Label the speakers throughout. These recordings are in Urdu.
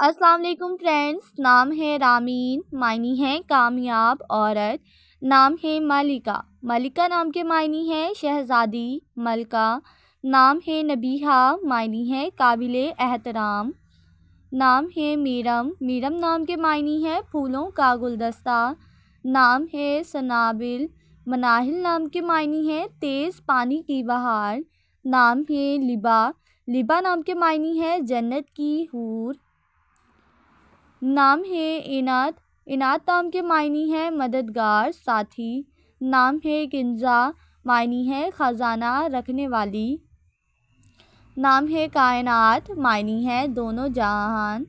Speaker 1: السلام علیکم فرینڈس، نام ہے رامین، معنی ہے کامیاب عورت۔ نام ہے ملکہ، ملکہ نام کے معنی ہے شہزادی، ملکہ۔ نام ہے نبیہہ، معنی ہے قابل احترام۔ نام ہے میرم، میرم نام کے معنی ہے پھولوں کا گلدستہ۔ نام ہے سنابل، مناہل نام کے معنی ہے تیز پانی کی بہار۔ نام ہے لبا، لبا نام کے معنی ہے جنت کی حور۔ نام ہے عنایت، عنایت نام کے معنی ہے مددگار، ساتھی۔ نام ہے کنزہ، معنی ہے خزانہ رکھنے والی۔ نام ہے کائنات، معنی ہے دونوں جہان۔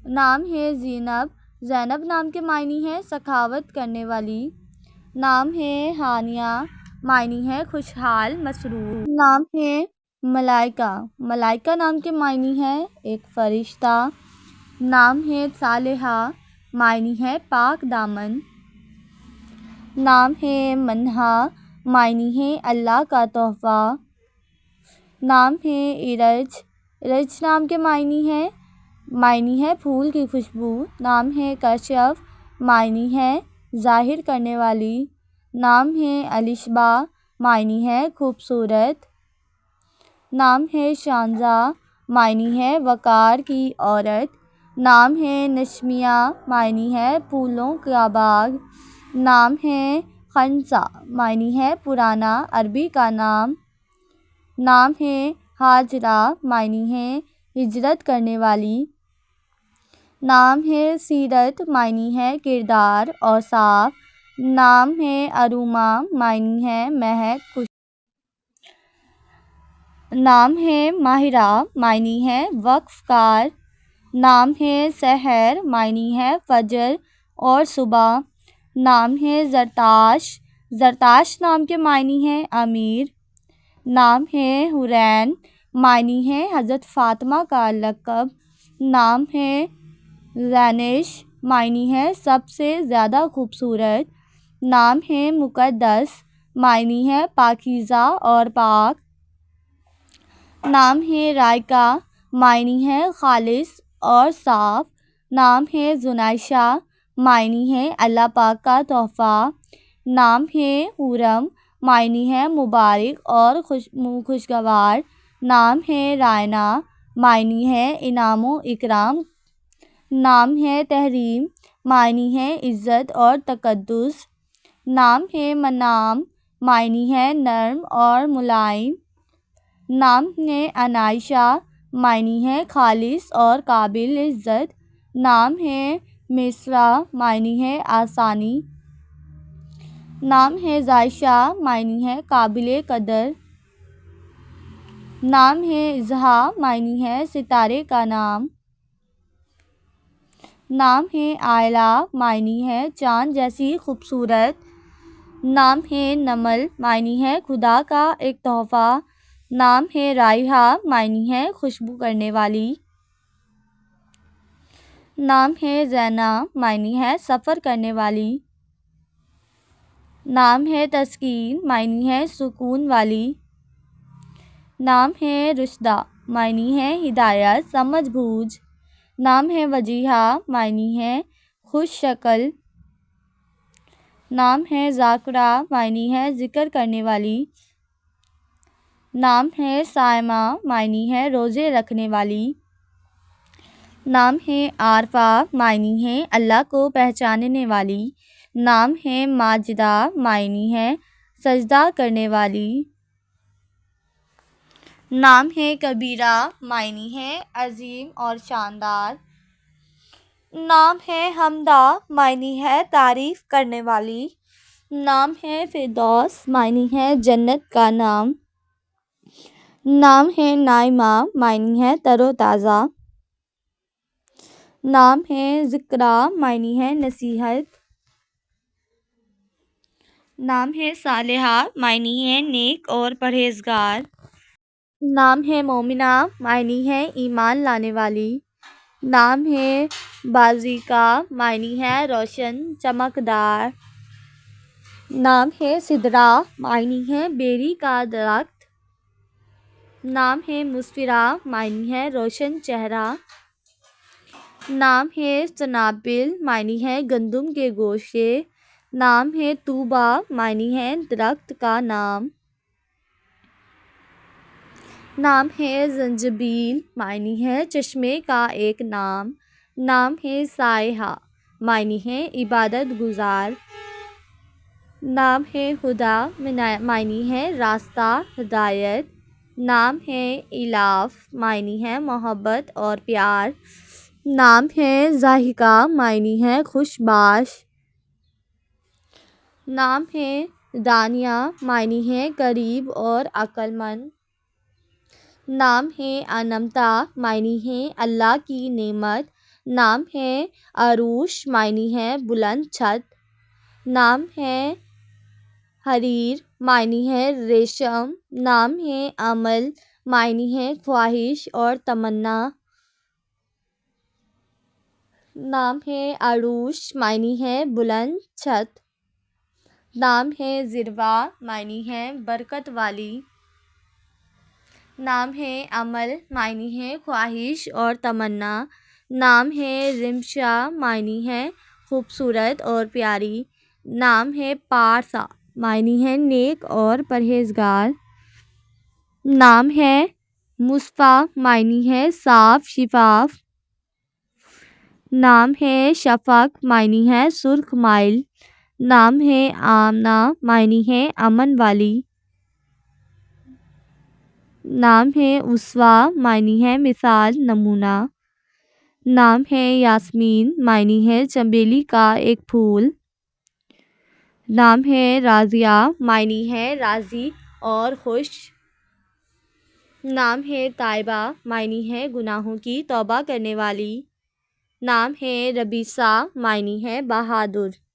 Speaker 1: نام ہے زینب، زینب نام کے معنی ہے سخاوت کرنے والی۔ نام ہے ہانیہ، معنی ہے خوشحال مسرور۔ نام ہے ملائکہ، ملائکہ نام کے معنی ہے ایک فرشتہ۔ نام ہے صالحہ، معنی ہے پاک دامن۔ نام ہے منہا، معنی ہے اللہ کا تحفہ۔ نام ہے ارج، ارج نام کے معنی ہے پھول کی خوشبو۔ نام ہے کشف، معنی ہے ظاہر کرنے والی۔ نام ہے الشبا، معنی ہے خوبصورت۔ نام ہے شانزہ، معنی ہے وقار کی عورت۔ نام ہے نشمیہ، معنی ہے پھولوں کا باغ۔ نام ہے خنسا، معنی ہے پرانا عربی کا نام۔ نام ہے ہاجرہ، معنی ہے ہجرت کرنے والی۔ نام ہے سیرت، معنی ہے کردار اوصاف۔ نام ہے اروما، معنی ہے مہک خوشبو۔ نام ہے ماہرہ، معنی ہے وقف کار۔ نام ہے سحر، معنی ہے فجر اور صبح۔ نام ہے زرتاش، زرتاش نام کے معنی ہے امیر۔ نام ہے حورین، معنی ہے حضرت فاطمہ کا لقب۔ نام ہے زینش، معنی ہے سب سے زیادہ خوبصورت۔ نام ہے مقدس، معنی ہے پاکیزہ اور پاک۔ نام ہے رائقہ، معنی ہے خالص اور صاف۔ نام ہے زنائشہ، معنی ہے اللہ پاک کا تحفہ۔ نام ہے حورم، معنی ہے مبارک اور خوشگوار۔ نام ہے رائنا، معنی ہے انعام و اکرام۔ نام ہے تحریم، معنی ہے عزت اور تقدس۔ نام ہے منام، معنی ہے نرم اور ملائم۔ نام ہے عنائشہ، معنی ہے خالص اور قابل عزت۔ نام ہے میسرہ، معنی ہے آسانی۔ نام ہے زائشہ، معنی ہے قابل قدر۔ نام ہے اضحیٰ، معنی ہے ستارے کا نام۔ نام ہے آئلہ، معنی ہے چاند جیسی خوبصورت۔ نام ہے نمل، معنی ہے خدا کا ایک تحفہ۔ نام ہے رائحہ، معنی ہے خوشبو کرنے والی۔ نام ہے زینہ، معنی ہے سفر کرنے والی۔ نام ہے تسکین، معنی ہے سکون والی۔ نام ہے رشدہ، معنی ہے ہدایت سمجھ بوجھ۔ نام ہے وجیہہ، معنی ہے خوش شکل۔ نام ہے ذاکرہ، معنی ہے ذکر کرنے والی۔ نام ہے صائمہ، معنی ہے روزے رکھنے والی۔ نام ہے عارفہ، معنی ہے اللہ کو پہچاننے والی۔ نام ہے ماجدہ، معنی ہے سجدہ کرنے والی۔ نام ہے کبیرہ، معنی ہے عظیم اور شاندار۔ نام ہے حمدہ، معنی ہے تعریف کرنے والی۔ نام ہے فردوس، معنی ہے جنت کا نام۔ نام ہے نائمہ، معنی ہے تر و تازہ۔ نام ہے ذکریٰ، معنی ہے نصیحت۔ نام ہے صالحہ، معنی ہے نیک اور پرہیزگار۔ نام ہے مومنہ، معنی ہے ایمان لانے والی۔ نام ہے بازیکہ، معنی ہے روشن چمکدار۔ نام ہے سدرہ، معنی ہے بیری کا درخت۔ نام ہے مسفرہ، معنی ہے روشن چہرہ۔ نام ہے سنابل، معنی ہے گندم کے گوشے۔ نام ہے طوبیٰ، معنی ہے درخت کا نام۔ نام ہے زنجبیل، معنی ہے چشمے کا ایک نام۔ نام ہے سائحہ، معنی ہے عبادت گزار۔ نام ہے ہدیٰ، معنی ہے راستہ، ہدایت۔ نام ہے ایلاف، معنی ہے محبت اور پیار۔ نام ہے ضاحکہ، معنی ہے خوش باش۔ نام ہے دانیہ، معنی ہے قریب اور عقل مند۔ نام ہے انعمتہ، معنی ہے اللہ کی نعمت۔ نام ہے عروش، معنی ہے بلند چھت۔ نام ہے حریر، معنی ہے ریشم۔ نام ہے امل، معنی ہے خواہش اور تمنا۔ نام ہے عروش، معنی ہے بلند چھت۔ نام ہے ذروہ، معنی ہے برکت والی۔ نام ہے امل، معنی ہے خواہش اور تمنا۔ نام ہے رمشا، معنی ہے خوبصورت اور پیاری۔ نام ہے پارسا، معنی ہے نیک اور پرہیزگار۔ نام ہے مصفیٰ، معنی ہے صاف شفاف۔ نام ہے شفق، معنی ہے سرخ مائل۔ نام ہے آمنہ، معنی ہے امن والی۔ نام ہے اسوہ، معنی ہے مثال، نمونہ۔ نام ہے یاسمین، معنی ہے چنبیلی کا ایک پھول۔ نام ہے راضیہ، معنی ہے راضی اور خوش۔ نام ہے تائبہ، معنی ہے گناہوں کی توبہ کرنے والی۔ نام ہے ربیثہ، معنی ہے بہادر۔